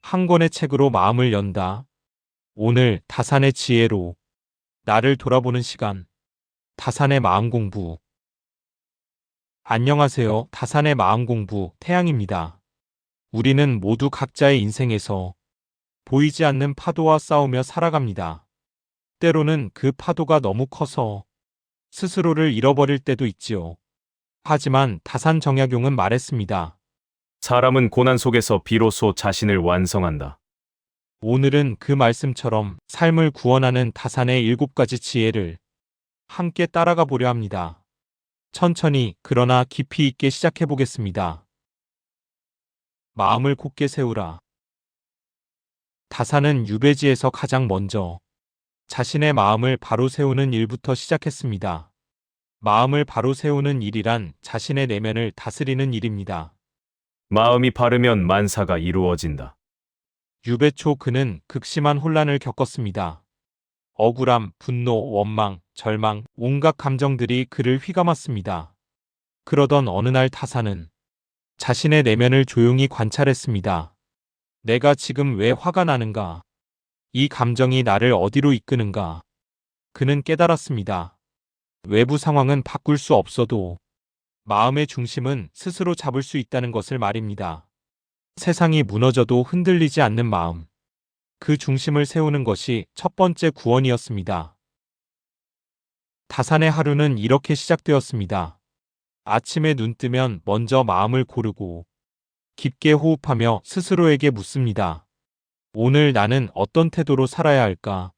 한 권의 책으로 마음을 연다. 오늘 다산의 지혜로 나를 돌아보는 시간. 다산의 마음 공부. 안녕하세요. 다산의 마음 공부 태양입니다. 우리는 모두 각자의 인생에서 보이지 않는 파도와 싸우며 살아갑니다. 때로는 그 파도가 너무 커서 스스로를 잃어버릴 때도 있지요. 하지만 다산 정약용은 말했습니다. 사람은 고난 속에서 비로소 자신을 완성한다. 오늘은 그 말씀처럼 삶을 구원하는 다산의 7가지 지혜를 함께 따라가 보려 합니다. 천천히 그러나 깊이 있게 시작해 보겠습니다. 마음을 굳게 세우라. 다산은 유배지에서 가장 먼저 자신의 마음을 바로 세우는 일부터 시작했습니다. 마음을 바로 세우는 일이란 자신의 내면을 다스리는 일입니다. 마음이 바르면 만사가 이루어진다. 유배 초 그는 극심한 혼란을 겪었습니다. 억울함, 분노, 원망, 절망, 온갖 감정들이 그를 휘감았습니다. 그러던 어느 날 다산은 자신의 내면을 조용히 관찰했습니다. 내가 지금 왜 화가 나는가? 이 감정이 나를 어디로 이끄는가? 그는 깨달았습니다. 외부 상황은 바꿀 수 없어도 마음의 중심은 스스로 잡을 수 있다는 것을 말입니다. 세상이 무너져도 흔들리지 않는 마음. 그 중심을 세우는 것이 첫 번째 구원이었습니다. 다산의 하루는 이렇게 시작되었습니다. 아침에 눈 뜨면 먼저 마음을 고르고 깊게 호흡하며 스스로에게 묻습니다. 오늘 나는 어떤 태도로 살아야 할까?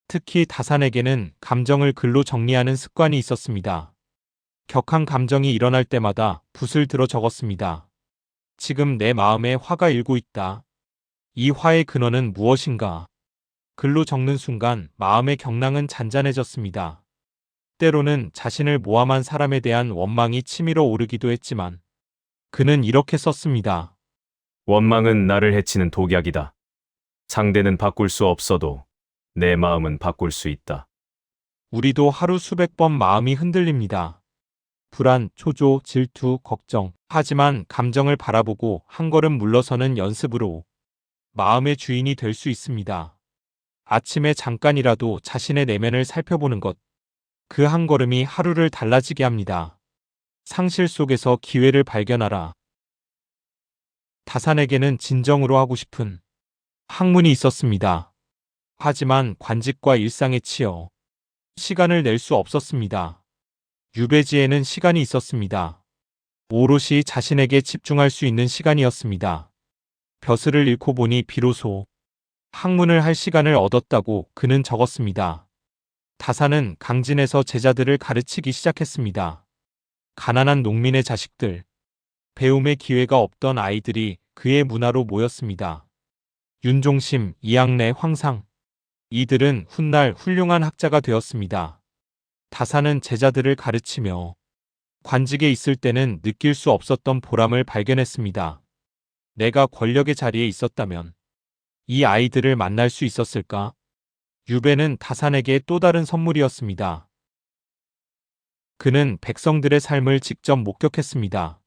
특히 다산에게는 감정을 글로 정리하는 습관이 있었습니다. 격한 감정이 일어날 때마다 붓을 들어 적었습니다. 지금 내 마음에 화가 일고 있다. 이 화의 근원은 무엇인가? 글로 적는 순간 마음의 경랑은 잔잔해졌습니다. 때로는 자신을 모함한 사람에 대한 원망이 치밀어 오르기도 했지만 그는 이렇게 썼습니다. 원망은 나를 해치는 독약이다. 상대는 바꿀 수 없어도 내 마음은 바꿀 수 있다. 우리도 하루 수백 번 마음이 흔들립니다. 불안, 초조, 질투, 걱정. 하지만 감정을 바라보고 한 걸음 물러서는 연습으로 마음의 주인이 될 수 있습니다. 아침에 잠깐이라도 자신의 내면을 살펴보는 것. 그 한 걸음이 하루를 달라지게 합니다. 상실 속에서 기회를 발견하라. 다산에게는 진정으로 하고 싶은 학문이 있었습니다. 하지만 관직과 일상에 치여 시간을 낼 수 없었습니다. 유배지에는 시간이 있었습니다. 오롯이 자신에게 집중할 수 있는 시간이었습니다. 벼슬을 잃고 보니 비로소 학문을 할 시간을 얻었다고 그는 적었습니다. 다산은 강진에서 제자들을 가르치기 시작했습니다. 가난한 농민의 자식들, 배움의 기회가 없던 아이들이 그의 문화로 모였습니다. 윤종심, 이항래, 황상. 이들은 훗날 훌륭한 학자가 되었습니다. 다산은 제자들을 가르치며 관직에 있을 때는 느낄 수 없었던 보람을 발견했습니다. 내가 권력의 자리에 있었다면 이 아이들을 만날 수 있었을까? 유배는 다산에게 또 다른 선물이었습니다. 그는 백성들의 삶을 직접 목격했습니다.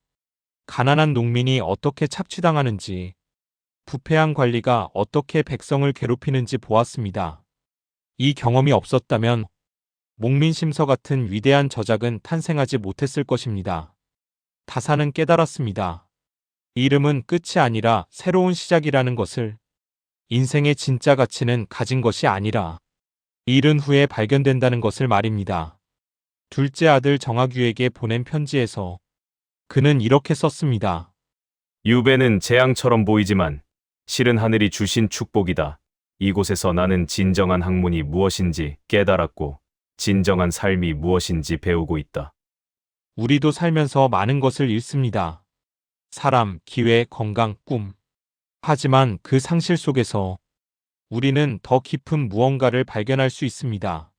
가난한 농민이 어떻게 착취당하는지, 부패한 관리가 어떻게 백성을 괴롭히는지 보았습니다. 이 경험이 없었다면 목민심서 같은 위대한 저작은 탄생하지 못했을 것입니다. 다산은 깨달았습니다. 이름은 끝이 아니라 새로운 시작이라는 것을. 인생의 진짜 가치는 가진 것이 아니라 잃은 후에 발견된다는 것을 말입니다. 둘째 아들 정학유에게 보낸 편지에서 그는 이렇게 썼습니다. 유배는 재앙처럼 보이지만 실은 하늘이 주신 축복이다. 이곳에서 나는 진정한 학문이 무엇인지 깨달았고 진정한 삶이 무엇인지 배우고 있다. 우리도 살면서 많은 것을 잃습니다. 사람, 기회, 건강, 꿈. 하지만 그 상실 속에서 우리는 더 깊은 무언가를 발견할 수 있습니다.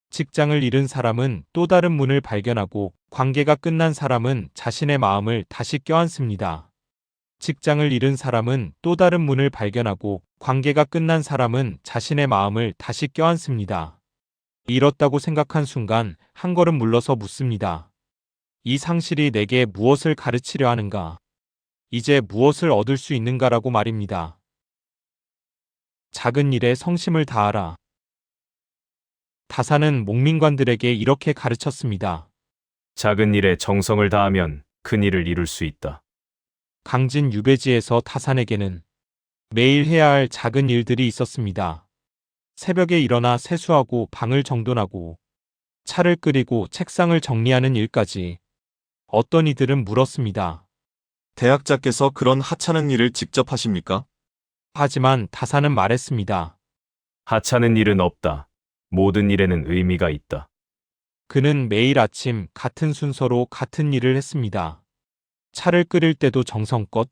직장을 잃은 사람은 또 다른 문을 발견하고 관계가 끝난 사람은 자신의 마음을 다시 껴안습니다. 직장을 잃은 사람은 또 다른 문을 발견하고 관계가 끝난 사람은 자신의 마음을 다시 껴안습니다. 잃었다고 생각한 순간 한 걸음 물러서 묻습니다. 이 상실이 내게 무엇을 가르치려 하는가? 이제 무엇을 얻을 수 있는가라고 말입니다. 작은 일에 성심을 다하라. 다사는 목민관들에게 이렇게 가르쳤습니다. 작은 일에 정성을 다하면 큰 일을 이룰 수 있다. 강진 유배지에서 다산에게는 매일 해야 할 작은 일들이 있었습니다. 새벽에 일어나 세수하고 방을 정돈하고 차를 끓이고 책상을 정리하는 일까지. 어떤 이들은 물었습니다. 대학자께서 그런 하찮은 일을 직접 하십니까? 하지만 다사는 말했습니다. 하찮은 일은 없다. 모든 일에는 의미가 있다. 그는 매일 아침 같은 순서로 같은 일을 했습니다. 차를 끓일 때도 정성껏,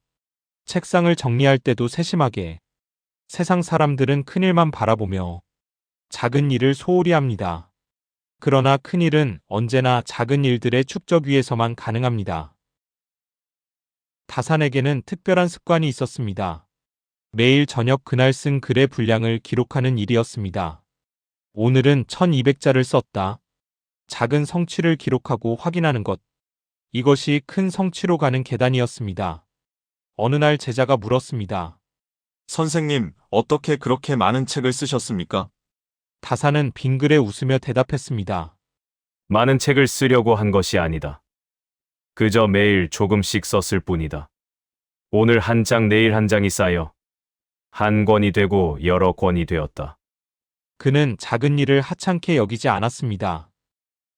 책상을 정리할 때도 세심하게. 세상 사람들은 큰 일만 바라보며 작은 일을 소홀히 합니다. 그러나 큰 일은 언제나 작은 일들의 축적 위에서만 가능합니다. 다산에게는 특별한 습관이 있었습니다. 매일 저녁 그날 쓴 글의 분량을 기록하는 일이었습니다. 오늘은 1200자를 썼다. 작은 성취를 기록하고 확인하는 것. 이것이 큰 성취로 가는 계단이었습니다. 어느 날 제자가 물었습니다. 선생님, 어떻게 그렇게 많은 책을 쓰셨습니까? 다사는 빙그레 웃으며 대답했습니다. 많은 책을 쓰려고 한 것이 아니다. 그저 매일 조금씩 썼을 뿐이다. 오늘 한 장, 내일 한 장이 쌓여 한 권이 되고 여러 권이 되었다. 그는 작은 일을 하찮게 여기지 않았습니다.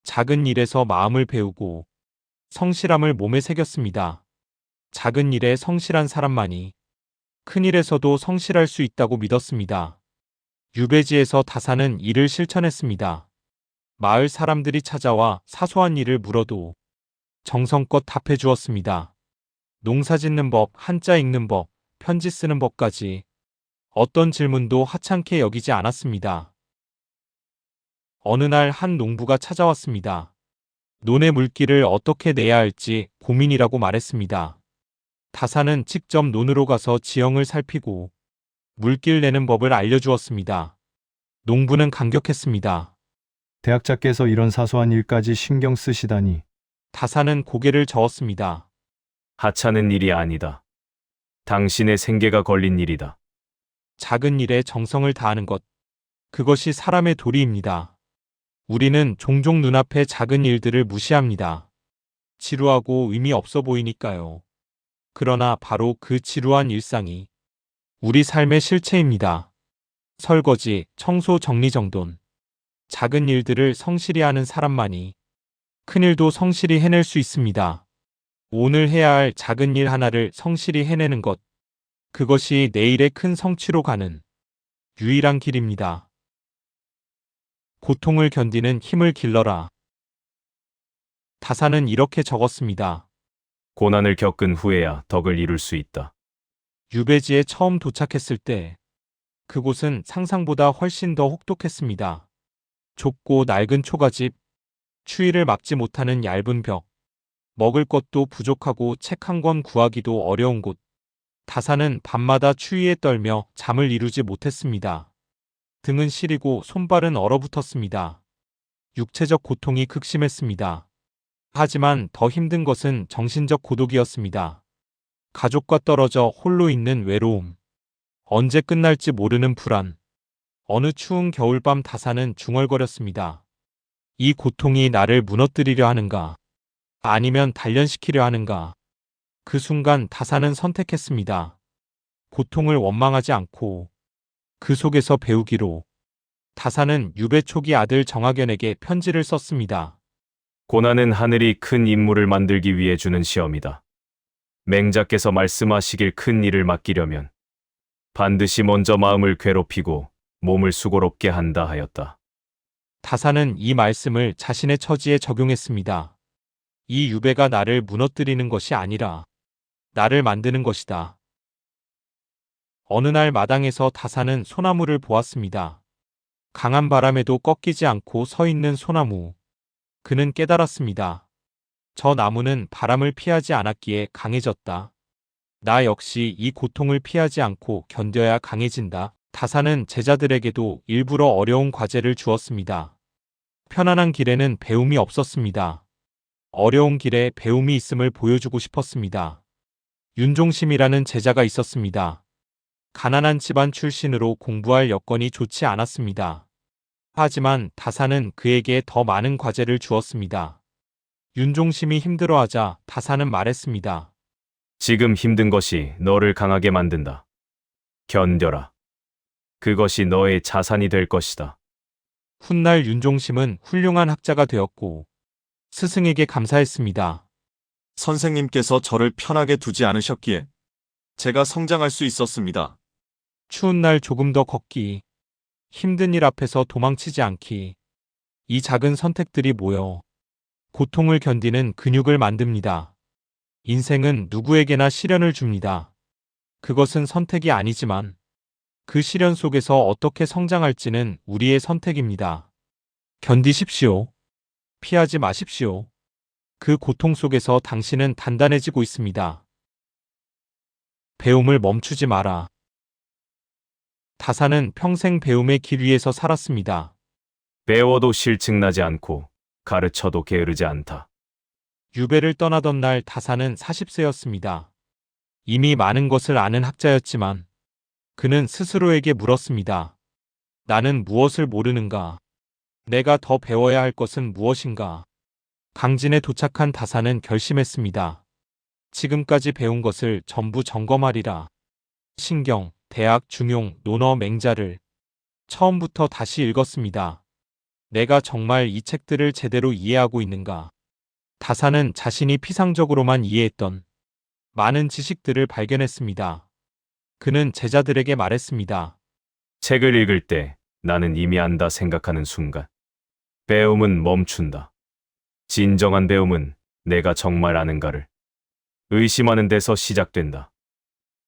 작은 일에서 마음을 배우고 성실함을 몸에 새겼습니다. 작은 일에 성실한 사람만이 큰 일에서도 성실할 수 있다고 믿었습니다. 유배지에서 다사는 이를 실천했습니다. 마을 사람들이 찾아와 사소한 일을 물어도 정성껏 답해 주었습니다. 농사 짓는 법, 한자 읽는 법, 편지 쓰는 법까지 어떤 질문도 하찮게 여기지 않았습니다. 어느 날 한 농부가 찾아왔습니다. 논의 물기를 어떻게 내야 할지 고민이라고 말했습니다. 다사는 직접 논으로 가서 지형을 살피고 물길 내는 법을 알려주었습니다. 농부는 감격했습니다. 대학자께서 이런 사소한 일까지 신경 쓰시다니. 다사는 고개를 저었습니다. 하찮은 일이 아니다. 당신의 생계가 걸린 일이다. 작은 일에 정성을 다하는 것. 그것이 사람의 도리입니다. 우리는 종종 눈앞의 작은 일들을 무시합니다. 지루하고 의미 없어 보이니까요. 그러나 바로 그 지루한 일상이 우리 삶의 실체입니다. 설거지, 청소, 정리정돈. 작은 일들을 성실히 하는 사람만이 큰 일도 성실히 해낼 수 있습니다. 오늘 해야 할 작은 일 하나를 성실히 해내는 것. 그것이 내일의 큰 성취로 가는 유일한 길입니다. 고통을 견디는 힘을 길러라. 다사는 이렇게 적었습니다. 고난을 겪은 후에야 덕을 이룰 수 있다. 유배지에 처음 도착했을 때 그곳은 상상보다 훨씬 더 혹독했습니다. 좁고 낡은 초가집, 추위를 막지 못하는 얇은 벽, 먹을 것도 부족하고 책 한 권 구하기도 어려운 곳. 다사는 밤마다 추위에 떨며 잠을 이루지 못했습니다. 등은 시리고 손발은 얼어붙었습니다. 육체적 고통이 극심했습니다. 하지만 더 힘든 것은 정신적 고독이었습니다. 가족과 떨어져 홀로 있는 외로움. 언제 끝날지 모르는 불안. 어느 추운 겨울밤 다사는 중얼거렸습니다. 이 고통이 나를 무너뜨리려 하는가? 아니면 단련시키려 하는가? 그 순간 다사는 선택했습니다. 고통을 원망하지 않고 그 속에서 배우기로. 다사는 유배 초기 아들 정학연에게 편지를 썼습니다. 고난은 하늘이 큰 임무를 만들기 위해 주는 시험이다. 맹자께서 말씀하시길 큰 일을 맡기려면 반드시 먼저 마음을 괴롭히고 몸을 수고롭게 한다 하였다. 다사는 이 말씀을 자신의 처지에 적용했습니다. 이 유배가 나를 무너뜨리는 것이 아니라 나를 만드는 것이다. 어느 날 마당에서 다사는 소나무를 보았습니다. 강한 바람에도 꺾이지 않고 서 있는 소나무. 그는 깨달았습니다. 저 나무는 바람을 피하지 않았기에 강해졌다. 나 역시 이 고통을 피하지 않고 견뎌야 강해진다. 다사는 제자들에게도 일부러 어려운 과제를 주었습니다. 편안한 길에는 배움이 없었습니다. 어려운 길에 배움이 있음을 보여주고 싶었습니다. 윤종심이라는 제자가 있었습니다. 가난한 집안 출신으로 공부할 여건이 좋지 않았습니다. 하지만 다사는 그에게 더 많은 과제를 주었습니다. 윤종심이 힘들어하자 다사는 말했습니다. 지금 힘든 것이 너를 강하게 만든다. 견뎌라. 그것이 너의 자산이 될 것이다. 훗날 윤종심은 훌륭한 학자가 되었고 스승에게 감사했습니다. 선생님께서 저를 편하게 두지 않으셨기에 제가 성장할 수 있었습니다. 추운 날 조금 더 걷기, 힘든 일 앞에서 도망치지 않기. 이 작은 선택들이 모여 고통을 견디는 근육을 만듭니다. 인생은 누구에게나 시련을 줍니다. 그것은 선택이 아니지만 그 시련 속에서 어떻게 성장할지는 우리의 선택입니다. 견디십시오. 피하지 마십시오. 그 고통 속에서 당신은 단단해지고 있습니다. 배움을 멈추지 마라. 다사는 평생 배움의 길 위에서 살았습니다. 배워도 실증나지 않고 가르쳐도 게으르지 않다. 유배를 떠나던 날 다사는 40세였습니다. 이미 많은 것을 아는 학자였지만 그는 스스로에게 물었습니다. 나는 무엇을 모르는가? 내가 더 배워야 할 것은 무엇인가? 강진에 도착한 다사는 결심했습니다. 지금까지 배운 것을 전부 점검하리라. 신경, 대학, 중용, 논어, 맹자를 처음부터 다시 읽었습니다. 내가 정말 이 책들을 제대로 이해하고 있는가? 다사는 자신이 피상적으로만 이해했던 많은 지식들을 발견했습니다. 그는 제자들에게 말했습니다. 책을 읽을 때 나는 이미 안다 생각하는 순간 배움은 멈춘다. 진정한 배움은 내가 정말 아는가를 의심하는 데서 시작된다.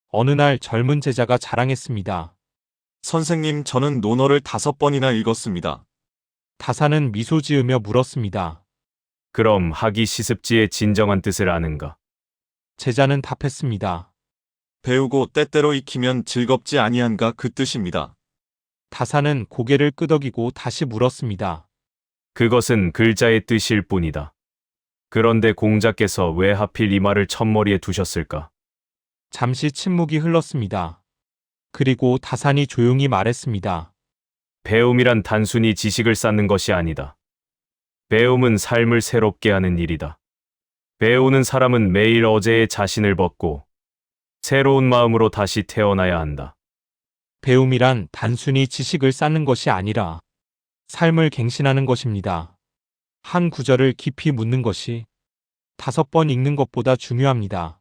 어느 날 젊은 제자가 자랑했습니다. 선생님, 저는 논어를 5번이나 읽었습니다. 다사는 미소 지으며 물었습니다. 그럼 학이 시습지의 진정한 뜻을 아는가? 제자는 답했습니다. 배우고 때때로 익히면 즐겁지 아니한가 그 뜻입니다. 다사는 고개를 끄덕이고 다시 물었습니다. 그것은 글자의 뜻일 뿐이다. 그런데 공자께서 왜 하필 이 말을 첫머리에 두셨을까? 잠시 침묵이 흘렀습니다. 그리고 다산이 조용히 말했습니다. 배움이란 단순히 지식을 쌓는 것이 아니다. 배움은 삶을 새롭게 하는 일이다. 배우는 사람은 매일 어제의 자신을 벗고 새로운 마음으로 다시 태어나야 한다. 배움이란 단순히 지식을 쌓는 것이 아니라 삶을 갱신하는 것입니다. 한 구절을 깊이 묻는 것이 5번 읽는 것보다 중요합니다.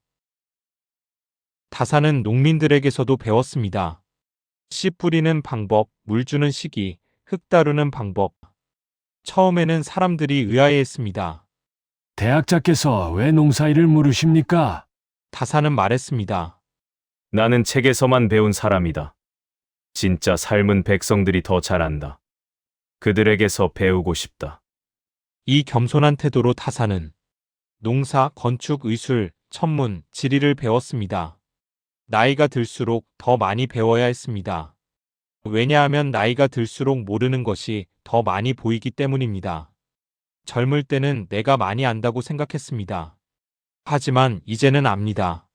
다사는 농민들에게서도 배웠습니다. 씨 뿌리는 방법, 물 주는 시기, 흙 다루는 방법. 처음에는 사람들이 의아해했습니다. 대학자께서 왜 농사일을 물으십니까? 다사는 말했습니다. 나는 책에서만 배운 사람이다. 진짜 삶은 백성들이 더 잘 안다. 그들에게서 배우고 싶다. 이 겸손한 태도로 다사는 농사, 건축, 의술, 천문, 지리를 배웠습니다. 나이가 들수록 더 많이 배워야 했습니다. 왜냐하면 나이가 들수록 모르는 것이 더 많이 보이기 때문입니다. 젊을 때는 내가 많이 안다고 생각했습니다. 하지만 이제는 압니다.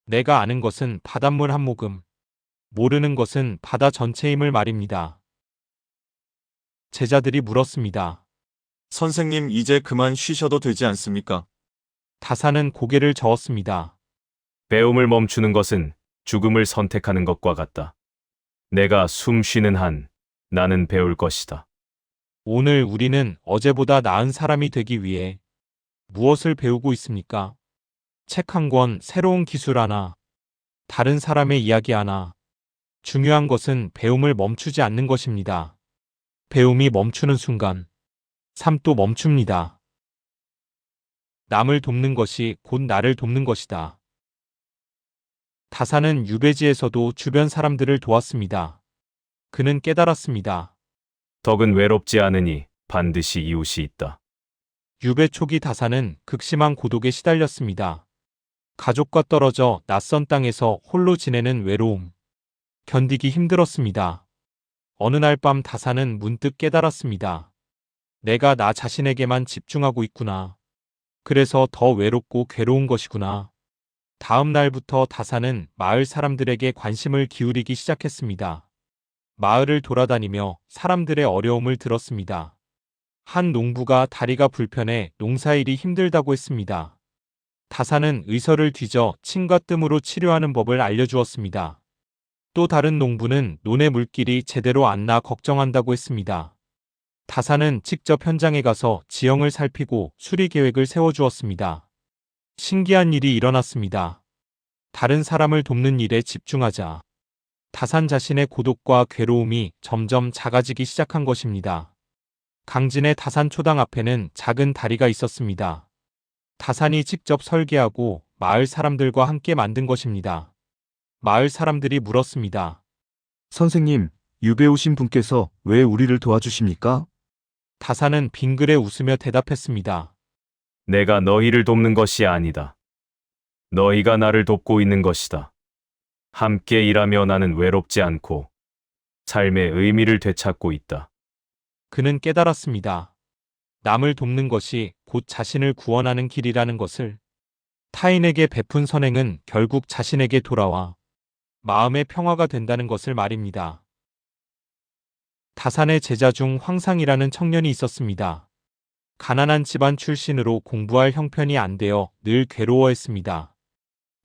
내가 아는 것은 바닷물 한 모금, 모르는 것은 바다 전체임을 말입니다. 제자들이 물었습니다. 선생님, 이제 그만 쉬셔도 되지 않습니까? 다사는 고개를 저었습니다. 배움을 멈추는 것은 죽음을 선택하는 것과 같다. 내가 숨 쉬는 한 나는 배울 것이다. 오늘 우리는 어제보다 나은 사람이 되기 위해 무엇을 배우고 있습니까? 책 한 권, 새로운 기술 하나, 다른 사람의 이야기 하나. 중요한 것은 배움을 멈추지 않는 것입니다. 배움이 멈추는 순간, 삶도 멈춥니다. 남을 돕는 것이 곧 나를 돕는 것이다. 다사는 유배지에서도 주변 사람들을 도왔습니다. 그는 깨달았습니다. 덕은 외롭지 않으니 반드시 이웃이 있다. 유배 초기 다사는 극심한 고독에 시달렸습니다. 가족과 떨어져 낯선 땅에서 홀로 지내는 외로움. 견디기 힘들었습니다. 어느 날 밤 다사는 문득 깨달았습니다. 내가 나 자신에게만 집중하고 있구나. 그래서 더 외롭고 괴로운 것이구나. 다음 날부터 다사는 마을 사람들에게 관심을 기울이기 시작했습니다. 마을을 돌아다니며 사람들의 어려움을 들었습니다. 한 농부가 다리가 불편해 농사일이 힘들다고 했습니다. 다사는 의서를 뒤져 침과 뜸으로 치료하는 법을 알려주었습니다. 또 다른 농부는 논의 물길이 제대로 안 나 걱정한다고 했습니다. 다사는 직접 현장에 가서 지형을 살피고 수리 계획을 세워주었습니다. 신기한 일이 일어났습니다. 다른 사람을 돕는 일에 집중하자 다산 자신의 고독과 괴로움이 점점 작아지기 시작한 것입니다. 강진의 다산 초당 앞에는 작은 다리가 있었습니다. 다산이 직접 설계하고 마을 사람들과 함께 만든 것입니다. 마을 사람들이 물었습니다. 선생님, 유배 오신 분께서 왜 우리를 도와주십니까? 다산은 빙그레 웃으며 대답했습니다. 내가 너희를 돕는 것이 아니다. 너희가 나를 돕고 있는 것이다. 함께 일하며 나는 외롭지 않고 삶의 의미를 되찾고 있다. 그는 깨달았습니다. 남을 돕는 것이 곧 자신을 구원하는 길이라는 것을. 타인에게 베푼 선행은 결국 자신에게 돌아와 마음의 평화가 된다는 것을 말입니다. 다산의 제자 중 황상이라는 청년이 있었습니다. 가난한 집안 출신으로 공부할 형편이 안 되어 늘 괴로워했습니다.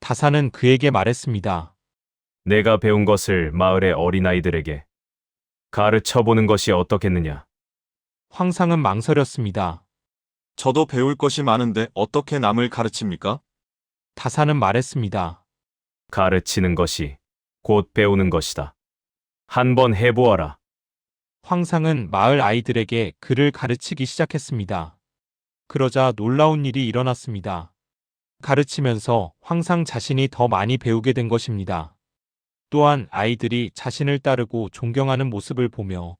다산은 그에게 말했습니다. 내가 배운 것을 마을의 어린아이들에게 가르쳐 보는 것이 어떻겠느냐? 황상은 망설였습니다. 저도 배울 것이 많은데 어떻게 남을 가르칩니까? 다산은 말했습니다. 가르치는 것이 곧 배우는 것이다. 한번 해보아라. 황상은 마을 아이들에게 글을 가르치기 시작했습니다. 그러자 놀라운 일이 일어났습니다. 가르치면서 황상 자신이 더 많이 배우게 된 것입니다. 또한 아이들이 자신을 따르고 존경하는 모습을 보며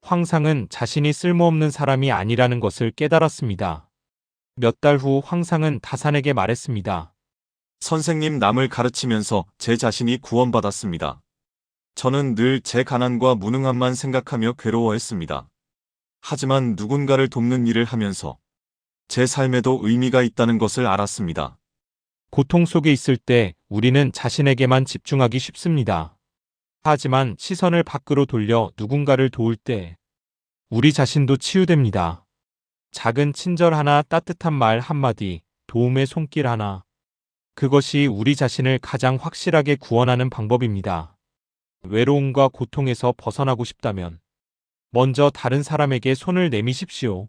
황상은 자신이 쓸모없는 사람이 아니라는 것을 깨달았습니다. 몇 달 후 황상은 다산에게 말했습니다. 선생님, 남을 가르치면서 제 자신이 구원받았습니다. 저는 늘 제 가난과 무능함만 생각하며 괴로워했습니다. 하지만 누군가를 돕는 일을 하면서 제 삶에도 의미가 있다는 것을 알았습니다. 고통 속에 있을 때 우리는 자신에게만 집중하기 쉽습니다. 하지만 시선을 밖으로 돌려 누군가를 도울 때 우리 자신도 치유됩니다. 작은 친절 하나, 따뜻한 말 한마디, 도움의 손길 하나. 그것이 우리 자신을 가장 확실하게 구원하는 방법입니다. 외로움과 고통에서 벗어나고 싶다면 먼저 다른 사람에게 손을 내미십시오.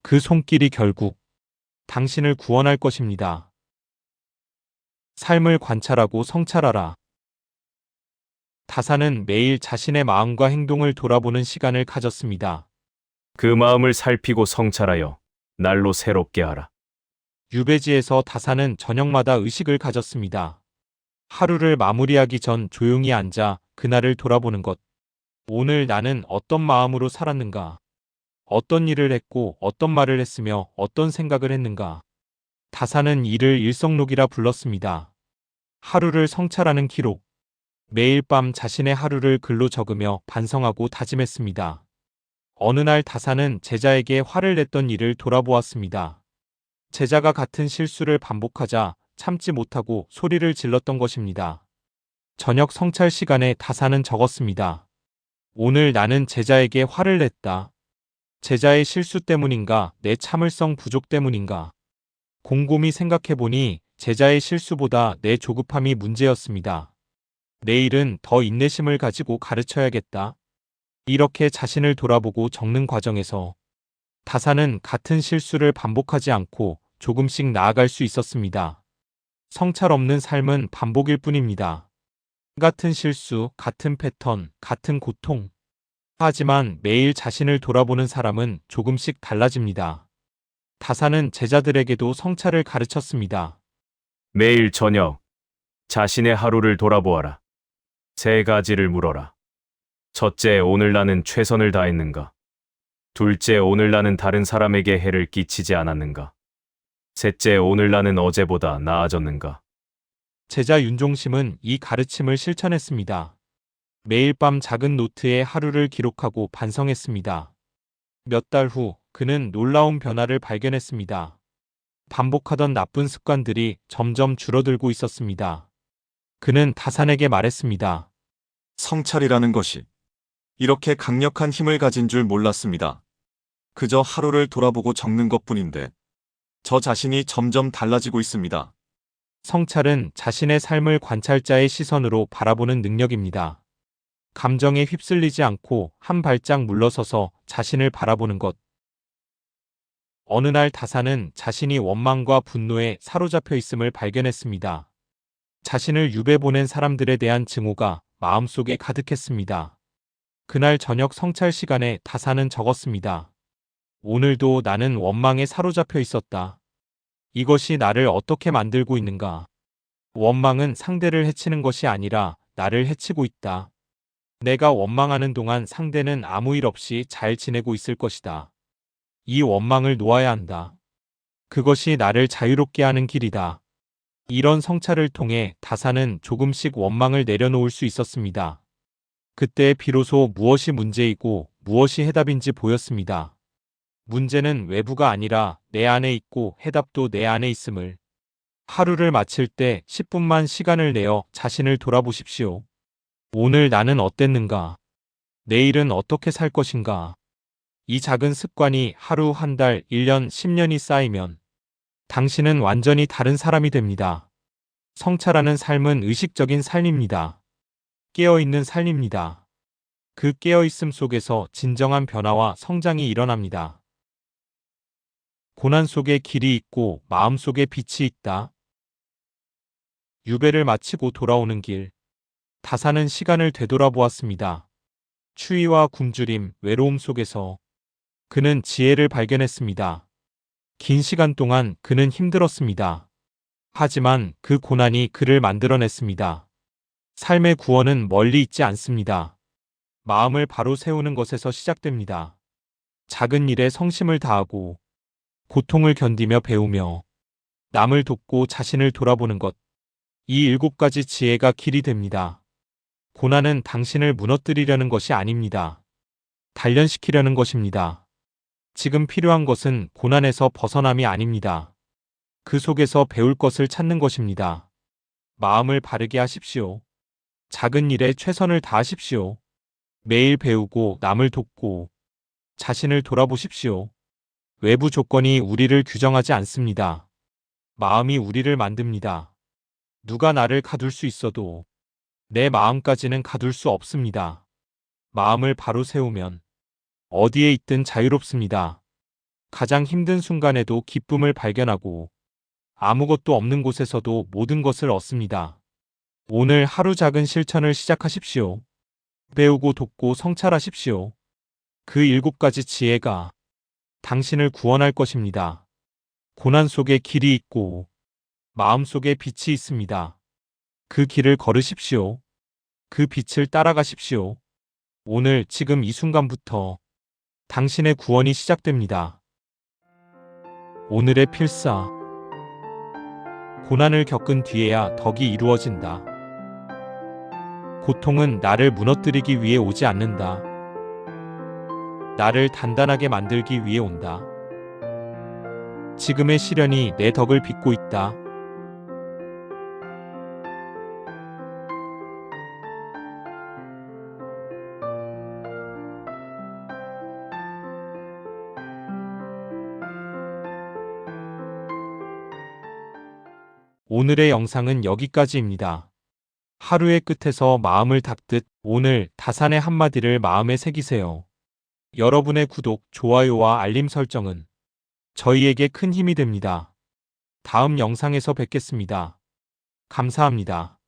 그 손길이 결국 당신을 구원할 것입니다. 삶을 관찰하고 성찰하라. 다사는 매일 자신의 마음과 행동을 돌아보는 시간을 가졌습니다. 그 마음을 살피고 성찰하여 날로 새롭게 하라. 유배지에서 다사는 저녁마다 의식을 가졌습니다. 하루를 마무리하기 전 조용히 앉아 그날을 돌아보는 것. 오늘 나는 어떤 마음으로 살았는가? 어떤 일을 했고 어떤 말을 했으며 어떤 생각을 했는가? 다사는 이를 일성록이라 불렀습니다. 하루를 성찰하는 기록. 매일 밤 자신의 하루를 글로 적으며 반성하고 다짐했습니다. 어느 날 다사는 제자에게 화를 냈던 일을 돌아보았습니다. 제자가 같은 실수를 반복하자 참지 못하고 소리를 질렀던 것입니다. 저녁 성찰 시간에 다사는 적었습니다. 오늘 나는 제자에게 화를 냈다. 제자의 실수 때문인가, 내 참을성 부족 때문인가. 곰곰이 생각해보니 제자의 실수보다 내 조급함이 문제였습니다. 내일은 더 인내심을 가지고 가르쳐야겠다. 이렇게 자신을 돌아보고 적는 과정에서 다사는 같은 실수를 반복하지 않고 조금씩 나아갈 수 있었습니다. 성찰 없는 삶은 반복일 뿐입니다. 같은 실수, 같은 패턴, 같은 고통. 하지만 매일 자신을 돌아보는 사람은 조금씩 달라집니다. 다사는 제자들에게도 성찰을 가르쳤습니다. 매일 저녁 자신의 하루를 돌아보아라. 세 가지를 물어라. 첫째, 오늘 나는 최선을 다했는가? 둘째, 오늘 나는 다른 사람에게 해를 끼치지 않았는가? 셋째, 오늘 나는 어제보다 나아졌는가? 제자 윤종심은 이 가르침을 실천했습니다. 매일 밤 작은 노트에 하루를 기록하고 반성했습니다. 몇 달 후 그는 놀라운 변화를 발견했습니다. 반복하던 나쁜 습관들이 점점 줄어들고 있었습니다. 그는 다산에게 말했습니다. 성찰이라는 것이 이렇게 강력한 힘을 가진 줄 몰랐습니다. 그저 하루를 돌아보고 적는 것뿐인데 저 자신이 점점 달라지고 있습니다. 성찰은 자신의 삶을 관찰자의 시선으로 바라보는 능력입니다. 감정에 휩쓸리지 않고 한 발짝 물러서서 자신을 바라보는 것. 어느 날 다산은 자신이 원망과 분노에 사로잡혀 있음을 발견했습니다. 자신을 유배 보낸 사람들에 대한 증오가 마음속에 가득했습니다. 그날 저녁 성찰 시간에 다산은 적었습니다. 오늘도 나는 원망에 사로잡혀 있었다. 이것이 나를 어떻게 만들고 있는가? 원망은 상대를 해치는 것이 아니라 나를 해치고 있다. 내가 원망하는 동안 상대는 아무 일 없이 잘 지내고 있을 것이다. 이 원망을 놓아야 한다. 그것이 나를 자유롭게 하는 길이다. 이런 성찰을 통해 다산은 조금씩 원망을 내려놓을 수 있었습니다. 그때 비로소 무엇이 문제이고 무엇이 해답인지 보였습니다. 문제는 외부가 아니라 내 안에 있고 해답도 내 안에 있음을. 하루를 마칠 때 10분만 시간을 내어 자신을 돌아보십시오. 오늘 나는 어땠는가? 내일은 어떻게 살 것인가? 이 작은 습관이 하루, 한 달, 1년, 10년이 쌓이면 당신은 완전히 다른 사람이 됩니다. 성찰하는 삶은 의식적인 삶입니다. 깨어있는 삶입니다. 그 깨어있음 속에서 진정한 변화와 성장이 일어납니다. 고난 속에 길이 있고 마음 속에 빛이 있다. 유배를 마치고 돌아오는 길. 다산은 시간을 되돌아보았습니다. 추위와 굶주림, 외로움 속에서 그는 지혜를 발견했습니다. 긴 시간 동안 그는 힘들었습니다. 하지만 그 고난이 그를 만들어냈습니다. 삶의 구원은 멀리 있지 않습니다. 마음을 바로 세우는 것에서 시작됩니다. 작은 일에 성심을 다하고 고통을 견디며 배우며 남을 돕고 자신을 돌아보는 것. 이 7가지 지혜가 길이 됩니다. 고난은 당신을 무너뜨리려는 것이 아닙니다. 단련시키려는 것입니다. 지금 필요한 것은 고난에서 벗어남이 아닙니다. 그 속에서 배울 것을 찾는 것입니다. 마음을 바르게 하십시오. 작은 일에 최선을 다하십시오. 매일 배우고 남을 돕고 자신을 돌아보십시오. 외부 조건이 우리를 규정하지 않습니다. 마음이 우리를 만듭니다. 누가 나를 가둘 수 있어도 내 마음까지는 가둘 수 없습니다. 마음을 바로 세우면 어디에 있든 자유롭습니다. 가장 힘든 순간에도 기쁨을 발견하고 아무것도 없는 곳에서도 모든 것을 얻습니다. 오늘 하루 작은 실천을 시작하십시오. 배우고 돕고 성찰하십시오. 그 7가지 지혜가 당신을 구원할 것입니다. 고난 속에 길이 있고 마음 속에 빛이 있습니다. 그 길을 걸으십시오. 그 빛을 따라가십시오. 오늘 지금 이 순간부터 당신의 구원이 시작됩니다. 오늘의 필사. 고난을 겪은 뒤에야 덕이 이루어진다. 고통은 나를 무너뜨리기 위해 오지 않는다. 나를 단단하게 만들기 위해 온다. 지금의 시련이 내 덕을 빚고 있다. 오늘의 영상은 여기까지입니다. 하루의 끝에서 마음을 닦듯 오늘 다산의 한마디를 마음에 새기세요. 여러분의 구독, 좋아요와 알림 설정은 저희에게 큰 힘이 됩니다. 다음 영상에서 뵙겠습니다. 감사합니다.